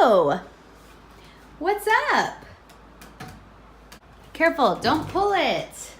Hello. What's up? Careful, don't pull it.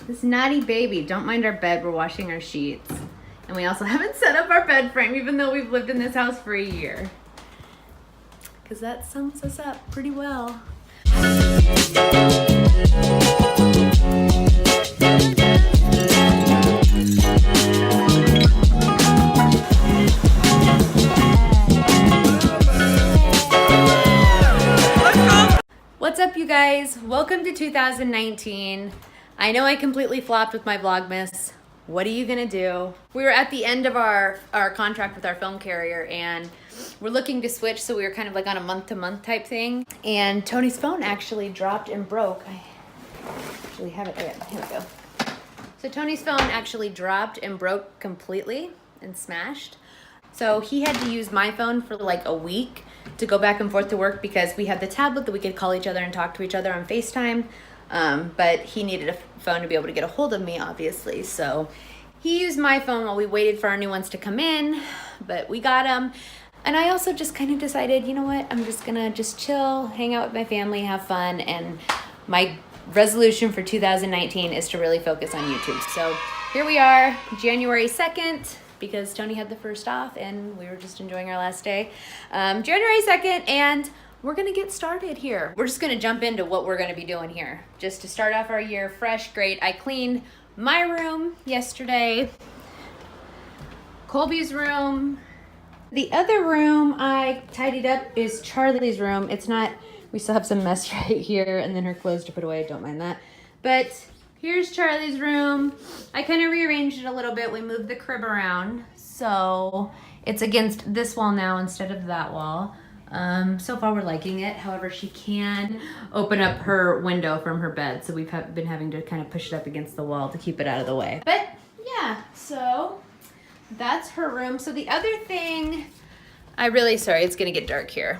This naughty baby. Don't mind our bed. We're washing our sheets. And we also haven't set up our bed frame even though we've lived in this house for a year. Because that sums us up pretty well. What's up, you guys? Welcome to 2019. I know I completely flopped with my Vlogmas. What are you gonna do? We were at the end of our contract with our film carrier and we're looking to switch, so we were kind of like on a month-to-month type thing. And Tony's phone actually dropped and broke. I actually have it, here we go. So Tony's phone actually dropped and broke completely and smashed. So he had to use my phone for like a week to go back and forth to work because we had the tablet that we could call each other and talk to each other on FaceTime. But he needed a phone to be able to get a hold of me, obviously. So he used my phone while we waited for our new ones to come in, but we got them. And I also just kind of decided, you know what, I'm just gonna chill, hang out with my family, have fun. And my resolution for 2019 is to really focus on YouTube. So here we are, January 2nd, because Tony had the first off and we were just enjoying our last day. January 2nd, and we're gonna get started here. We're just gonna jump into what we're gonna be doing here. Just to start off our year fresh, great. I cleaned my room yesterday, Colby's room. The other room I tidied up is Charlie's room. It's not, we still have some mess right here and then her clothes to put away, don't mind that. But here's Charlie's room. I kind of rearranged it a little bit. We moved the crib around, so it's against this wall now instead of that wall. So far we're liking it. However, she can open up her window from her bed, so we've been having to kind of push it up against the wall to keep it out of the way. But yeah, so that's her room. So the other thing, sorry, it's gonna get dark here.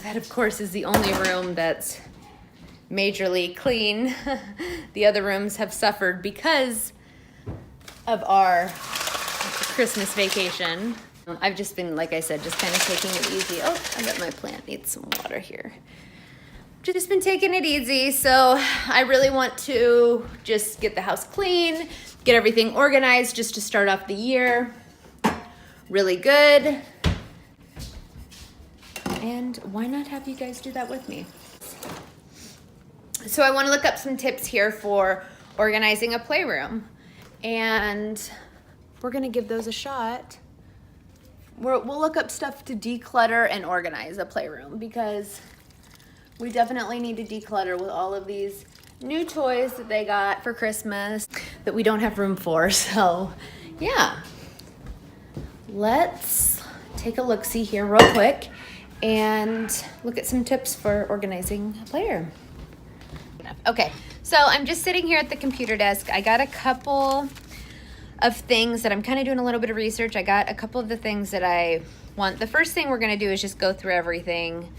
That of course is the only room that's majorly clean. The other rooms have suffered because of our Christmas vacation. I've just been, like I said, just kind of taking it easy. Oh, I bet my plant needs some water here. Just been taking it easy. So I really want to just get the house clean, get everything organized just to start off the year really good. And why not have you guys do that with me? So I want to look up some tips here for organizing a playroom, and we're gonna give those a shot. We'll look up stuff to declutter and organize a playroom because we definitely need to declutter with all of these new toys that they got for Christmas that we don't have room for. So yeah, let's take a look-see here real quick and look at some tips for organizing a playroom. Okay, so I'm just sitting here at the computer desk. I got a couple of things that I'm kind of doing a little bit of research. I got a couple of the things that I want. The first thing we're gonna do is just go through everything.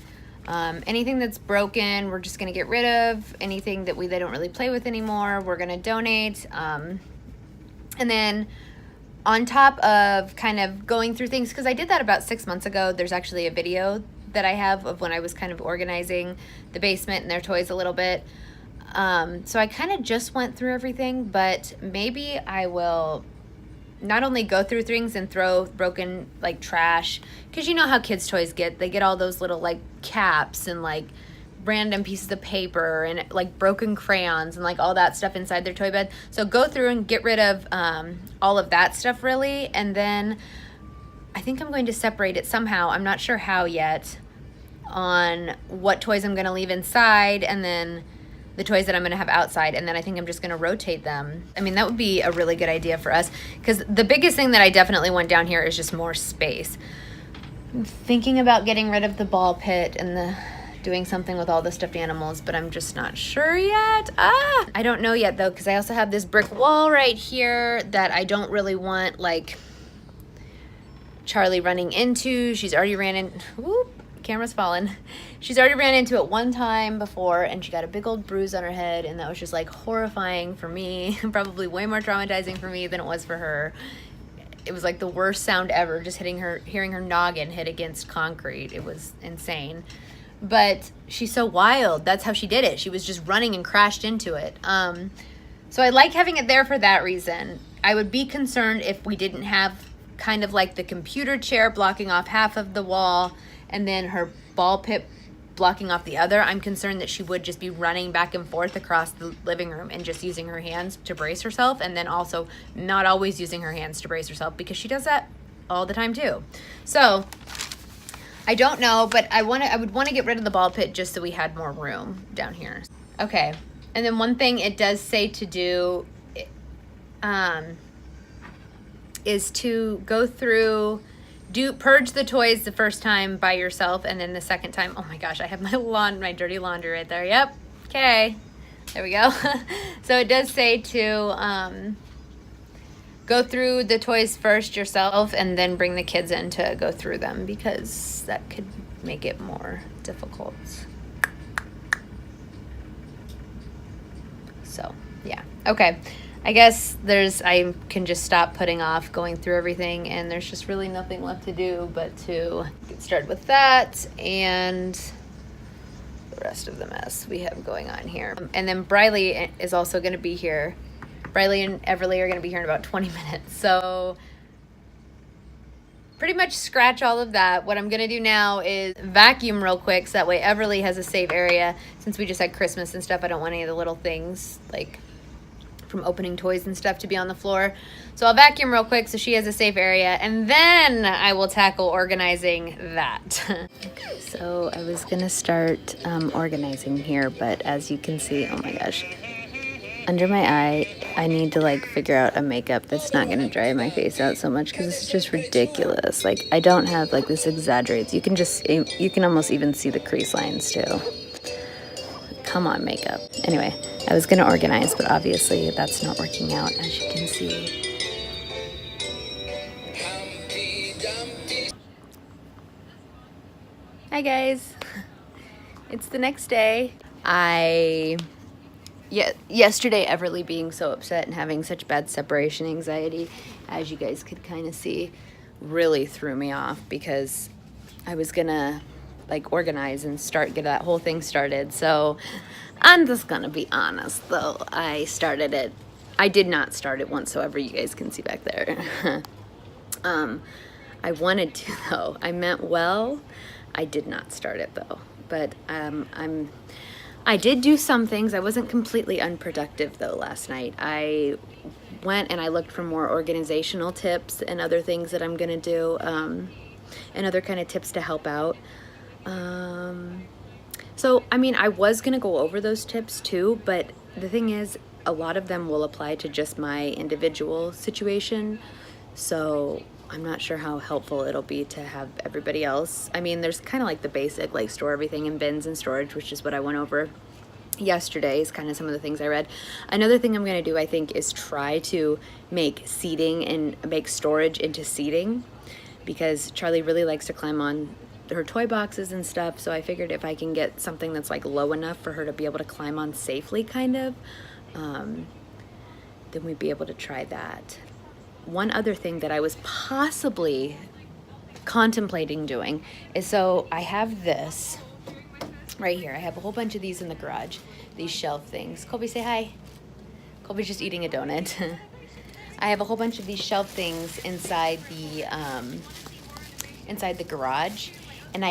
Anything that's broken, we're just gonna get rid of. Anything that they don't really play with anymore, we're gonna donate. And then on top of kind of going through things, because I did that about 6 months ago, there's actually a video that I have of when I was kind of organizing the basement and their toys a little bit. So I kind of just went through everything, but maybe I will not only go through things and throw broken like trash, because you know how kids' toys get. They get all those little like caps and like random pieces of paper and like broken crayons and like all that stuff inside their toy bed. So go through and get rid of all of that stuff really, and then I think I'm going to separate it somehow. I'm not sure how yet on what toys I'm going to leave inside and then the toys that I'm gonna have outside, and then I think I'm just gonna rotate them. I mean, that would be a really good idea for us, because the biggest thing that I definitely want down here is just more space. I'm thinking about getting rid of the ball pit and doing something with all the stuffed animals, but I'm just not sure yet. I don't know yet though, because I also have this brick wall right here that I don't really want like Charlie running into. She's already ran in, whoop, camera's fallen. She's already ran into it one time before and she got a big old bruise on her head, and that was just like horrifying for me. Probably way more traumatizing for me than it was for her. it was like the worst sound ever, just hearing her noggin hit against concrete. It was insane. But she's so wild. That's how she did it. She was just running and crashed into it. So I like having it there for that reason. I would be concerned if we didn't have kind of like the computer chair blocking off half of the wall and then her ball pit blocking off the other. I'm concerned that she would just be running back and forth across the living room and just using her hands to brace herself, and then also not always using her hands to brace herself, because she does that all the time too. So I don't know, but I would want to get rid of the ball pit just so we had more room down here. Okay, and then one thing it does say to do is to go through, purge the toys the first time by yourself, and then the second time, oh my gosh, I have my dirty laundry right there. Yep. Okay. There we go. So it does say to go through the toys first yourself and then bring the kids in to go through them, because that could make it more difficult. So, yeah. Okay. I guess I can just stop putting off going through everything, and there's just really nothing left to do but to get started with that and the rest of the mess we have going on here. And then Briley is also going to be here. Briley and Everly are going to be here in about 20 minutes. So pretty much scratch all of that. What I'm going to do now is vacuum real quick, so that way Everly has a safe area. Since we just had Christmas and stuff, I don't want any of the little things like from opening toys and stuff to be on the floor. So I'll vacuum real quick so she has a safe area, and then I will tackle organizing that. Okay, so I was gonna start organizing here, but as you can see, oh my gosh, under my eye, I need to like figure out a makeup that's not gonna dry my face out so much, because this is just ridiculous. Like, I don't have like this exaggerates. You can almost even see the crease lines too. Come on, makeup. Anyway, I was gonna organize, but obviously that's not working out, as you can see. Hi guys. It's the next day. Yesterday, Everly being so upset and having such bad separation anxiety, as you guys could kind of see, really threw me off, because I was gonna like organize and get that whole thing started. So I'm just gonna be honest though, I started it. I did not start it whatsoever, you guys can see back there. I wanted to though. I meant well. I did not start it though. But I did do some things. I wasn't completely unproductive though last night. I went and I looked for more organizational tips and other things that I'm gonna do, and other kind of tips to help out. So, I mean, I was going to go over those tips too, but the thing is, a lot of them will apply to just my individual situation. So I'm not sure how helpful it'll be to have everybody else. I mean, there's kind of like the basic, like store everything in bins and storage, which is what I went over yesterday, is kind of some of the things I read. Another thing I'm going to do, I think, is try to make seating and make storage into seating, because Charlie really likes to climb on her toy boxes and stuff. So I figured if I can get something that's like low enough for her to be able to climb on safely, kind of, then we'd be able to try that. One other thing that I was possibly contemplating doing is, so I have this right here. I have a whole bunch of these in the garage, these shelf things. Colby, say hi. Colby's just eating a donut. I have a whole bunch of these shelf things inside the garage. And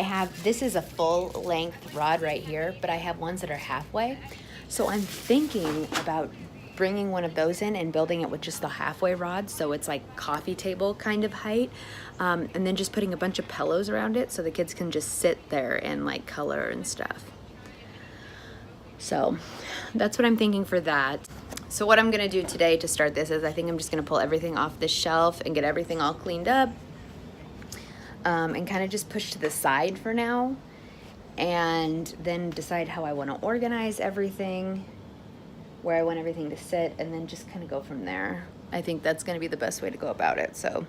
this is a full length rod right here, but I have ones that are halfway. So I'm thinking about bringing one of those in and building it with just the halfway rod, so it's like coffee table kind of height, and then just putting a bunch of pillows around it so the kids can just sit there and like color and stuff. So that's what I'm thinking for that. So what I'm gonna do today to start this is, I think I'm just gonna pull everything off this shelf and get everything all cleaned up. And kind of just push to the side for now, and then decide how I want to organize everything, where I want everything to sit, and then just kind of go from there. I think that's going to be the best way to go about it. So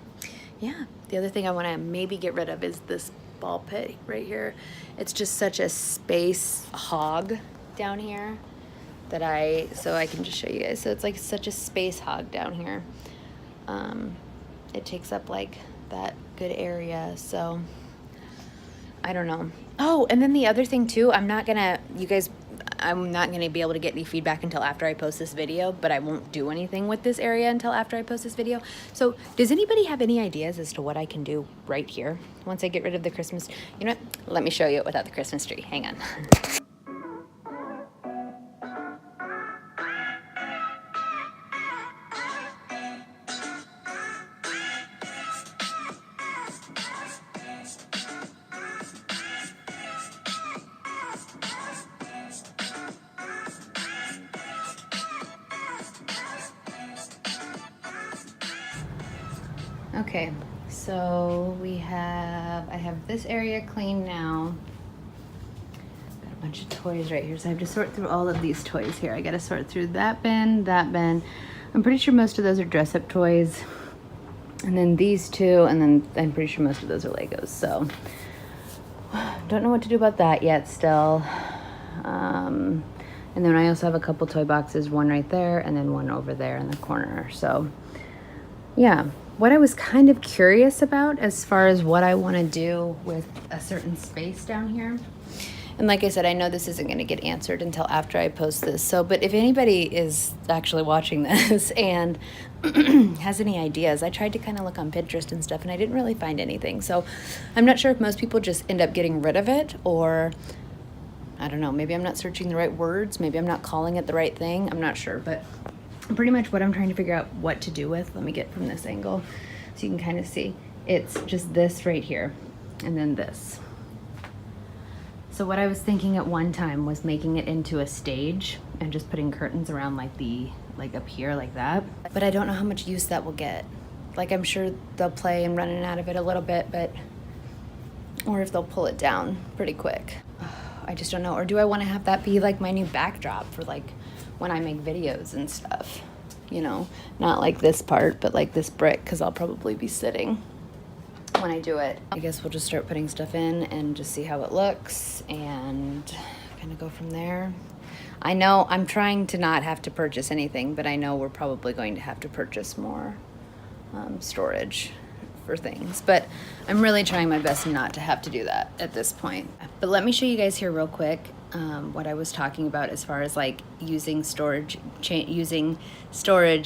yeah, the other thing I want to maybe get rid of is this ball pit right here. It's just such a space hog down here so I can just show you guys. So it's like such a space hog down here. it takes up like that good area. So I don't know. Oh, and then the other thing too, I'm not gonna be able to get any feedback until after I post this video, but I won't do anything with this area until after I post this video. So does anybody have any ideas as to what I can do right here once I get rid of the Christmas? You know what? Let me show you it without the Christmas tree. Hang on. Okay, so I have this area clean now. Got a bunch of toys right here, so I have to sort through all of these toys here. I gotta sort through that bin, that bin. I'm pretty sure most of those are dress-up toys. And then these two, and then I'm pretty sure most of those are Legos, so. Don't know what to do about that yet still. And then I also have a couple toy boxes, one right there, and then one over there in the corner, so. Yeah, what I was kind of curious about as far as what I want to do with a certain space down here. And like I said, I know this isn't going to get answered until after I post this. So, but if anybody is actually watching this and has any ideas, I tried to kind of look on Pinterest and stuff and I didn't really find anything. So I'm not sure if most people just end up getting rid of it, or I don't know, maybe I'm not searching the right words. Maybe I'm not calling it the right thing. I'm not sure, but pretty much what I'm trying to figure out what to do with. Let me get from this angle so you can kind of see. It's just this right here and then this. So what I was thinking at one time was making it into a stage and just putting curtains around like up here like that. But I don't know how much use that will get. Like I'm sure they'll play and run in and out of it a little bit, but or if they'll pull it down pretty quick. I just don't know. Or do I want to have that be like my new backdrop for like when I make videos and stuff, you know, not like this part, but like this brick, because I'll probably be sitting when I do it. I guess we'll just start putting stuff in and just see how it looks and kind of go from there. I know I'm trying to not have to purchase anything, but I know we're probably going to have to purchase more storage for things, but I'm really trying my best not to have to do that at this point. But let me show you guys here real quick what I was talking about as far as like using storage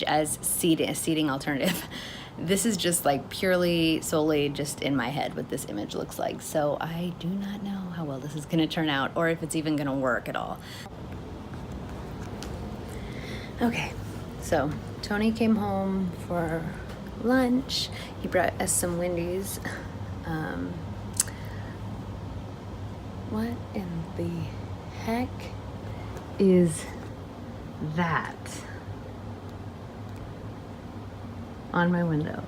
as a seating alternative. This is just like solely just in my head what this image looks like. So I do not know how well this is going to turn out or if it's even going to work at all. Okay, so Tony came home for lunch. He brought us some Wendy's. What in the heck is that on my window?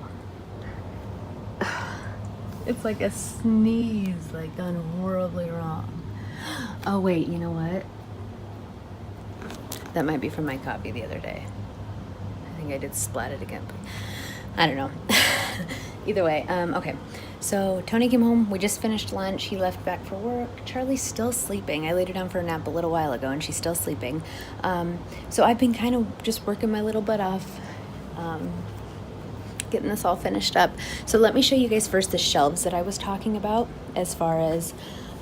It's like a sneeze, like gone horribly wrong. Oh wait, you know what? That might be from my coffee the other day. I think I did splat it again, but I don't know. Either way, okay. So Tony came home. We just finished lunch. He left back for work. Charlie's still sleeping. I laid her down for a nap a little while ago, and she's still sleeping. So I've been kind of just working my little butt off, getting this all finished up. So let me show you guys first the shelves that I was talking about as far as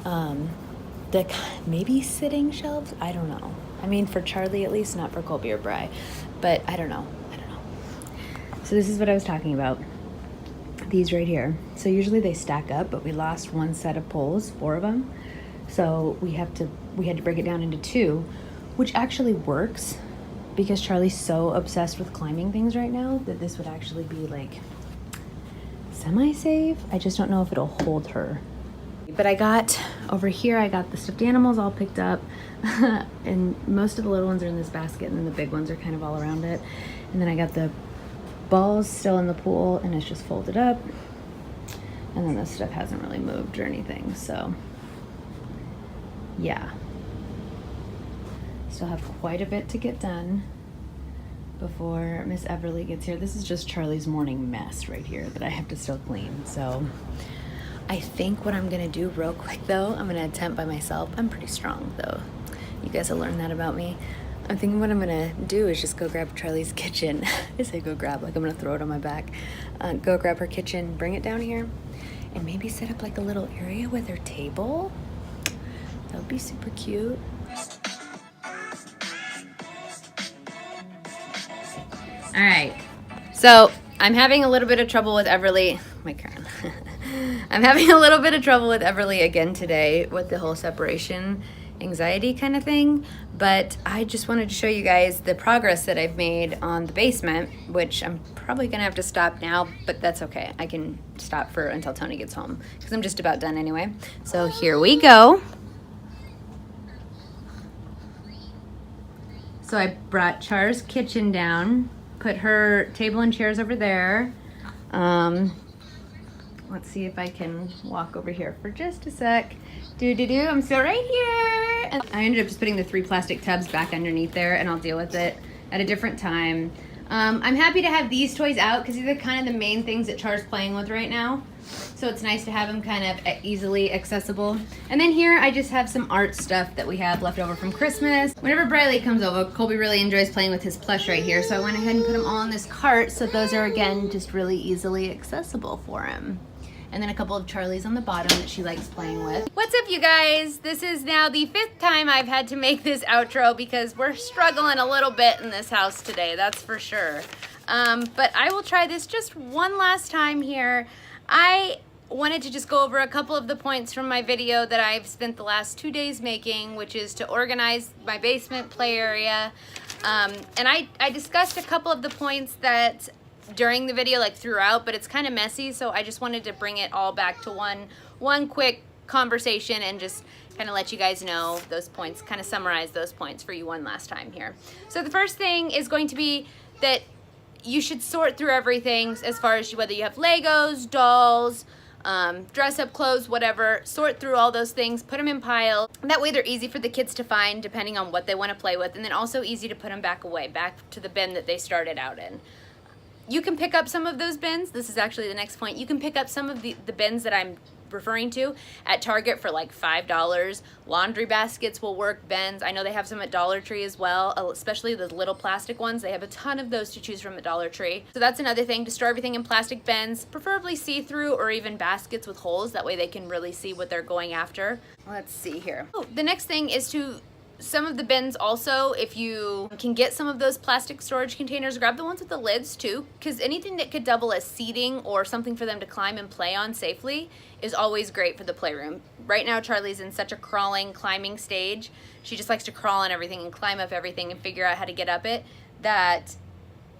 the maybe sitting shelves. I don't know. I mean, for Charlie at least, not for Colby or Bri. But I don't know. So this is what I was talking about. These right here. So usually they stack up, but we lost one set of poles, 4 of them. So we had to break it down into 2, which actually works because Charlie's so obsessed with climbing things right now that this would actually be like semi-safe. I just don't know if it'll hold her. But I got over here, I got the stuffed animals all picked up and most of the little ones are in this basket and then the big ones are kind of all around it. And then I got the balls still in the pool and it's just folded up, and then this stuff hasn't really moved or anything, so yeah, still have quite a bit to get done before Miss Everly gets here. This is just Charlie's morning mess right here that I have to still clean. So I think what I'm gonna do real quick though, I'm gonna attempt by myself. I'm pretty strong though, you guys will learn that about me. I'm thinking what I'm gonna do is just go grab Charlie's kitchen. I say go grab, like I'm gonna throw it on my back. Go grab her kitchen, bring it down here, and maybe set up like a little area with her table. That would be super cute. All right, so I'm having a little bit of trouble with Everly. My crown. I'm having a little bit of trouble with Everly again today with the whole separation anxiety kind of thing, but I just wanted to show you guys the progress that I've made on the basement, which I'm probably gonna have to stop now, but that's okay. I can stop for until Tony gets home because I'm just about done anyway. So here we go. So I brought Char's kitchen down, put her table and chairs over there. Let's see if I can walk over here for just a sec. I'm still right here. And I ended up just putting the 3 plastic tubs back underneath there, and I'll deal with it at a different time. I'm happy to have these toys out because these are kind of the main things that Char's playing with right now. So it's nice to have them kind of easily accessible. And then here I just have some art stuff that we have left over from Christmas. Whenever Briley comes over, Colby really enjoys playing with his plush right here. So I went ahead and put them all in this cart. So those are, again, just really easily accessible for him. And then a couple of Charlie's on the bottom that she likes playing with. What's up, you guys? This is now the 5th time I've had to make this outro because we're struggling a little bit in this house today, that's for sure. But I will try this just one last time here. I wanted to just go over a couple of the points from my video that I've spent the last 2 days making, which is to organize my basement play area. And I discussed a couple of the points that during the video, like throughout, but it's kind of messy, so I just wanted to bring it all back to one quick conversation and just kind of let you guys know those points, kind of summarize those points for you one last time here. So the first thing is going to be that you should sort through everything as far as whether you have Legos, dolls, dress-up clothes, whatever. Sort through all those things, put them in piles. That way they're easy for the kids to find depending on what they want to play with, and then also easy to put them back away, back to the bin that they started out in. You can pick up some of those bins. This is actually the next point. You can pick up some of the bins that I'm referring to at Target for like $5. Laundry baskets will work, bins. I know they have some at Dollar Tree as well, especially the little plastic ones. They have a ton of those to choose from at Dollar Tree. So that's another thing, to store everything in plastic bins, preferably see-through or even baskets with holes. That way they can really see what they're going after. Let's see here. Oh, the next thing is to some of the bins also, if you can get some of those plastic storage containers, grab the ones with the lids too, because anything that could double as seating or something for them to climb and play on safely is always great for the playroom. Right now Charlie's in such a climbing stage. She just likes to crawl on everything and climb up everything and figure out how to get up it, that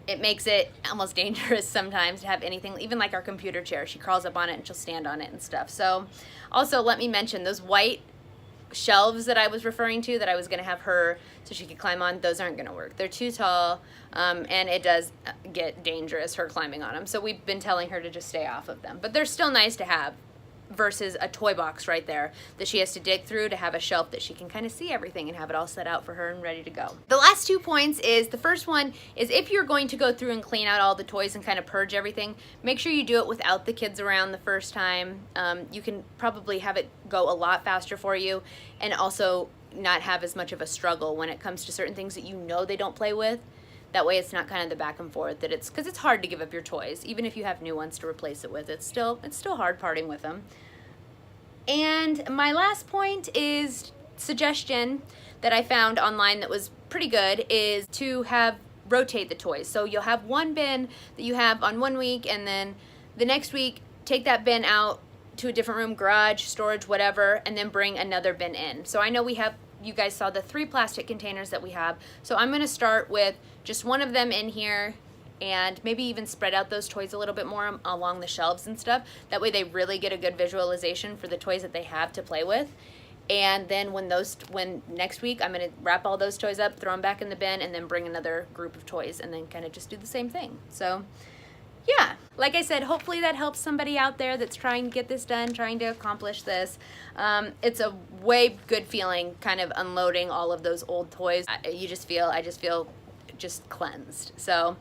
it makes it almost dangerous sometimes to have anything, even like our computer chair. She crawls up on it and she'll stand on it and stuff. So also let me mention those white shelves that I was referring to that I was going to have her so she could climb on, those aren't going to work. They're too tall, and it does get dangerous, her climbing on them. So we've been telling her to just stay off of them. But they're still nice to have versus a toy box right there that she has to dig through to have a shelf that she can kind of see everything and have it all set out for her and ready to go. The last 2 points is, the first one is if you're going to go through and clean out all the toys and kind of purge everything, make sure you do it without the kids around the first time. You can probably have it go a lot faster for you and also not have as much of a struggle when it comes to certain things that you know they don't play with. That way it's not kind of the back and forth that it's, because it's hard to give up your toys. Even if you have new ones to replace it with, it's still hard parting with them. And my last point is suggestion that I found online that was pretty good is to rotate the toys. So you'll have one bin that you have on one week, and then the next week take that bin out to a different room, garage, storage, whatever, and then bring another bin in. So I know you guys saw the 3 plastic containers that we have. So I'm gonna start with just one of them in here and maybe even spread out those toys a little bit more along the shelves and stuff. That way they really get a good visualization for the toys that they have to play with. And then when next week, I'm gonna wrap all those toys up, throw them back in the bin, and then bring another group of toys and then kind of just do the same thing. So yeah, like I said, hopefully that helps somebody out there that's trying to get this done, trying to accomplish this. It's a way good feeling kind of unloading all of those old toys. I just feel cleansed. So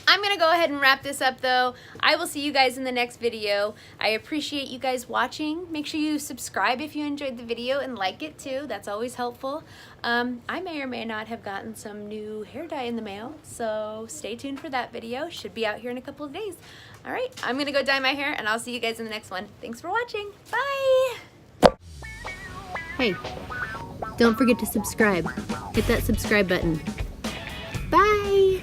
I'm gonna go ahead and wrap this up though. I will see you guys in the next video. I appreciate you guys watching. Make sure you subscribe if you enjoyed the video and like it too. That's always helpful. I may or may not have gotten some new hair dye in the mail, so stay tuned for that video. Should be out here in a couple of days. All right, I'm gonna go dye my hair and I'll see you guys in the next one. Thanks for watching. Bye. Hey, don't forget to subscribe. Hit that subscribe button. Bye.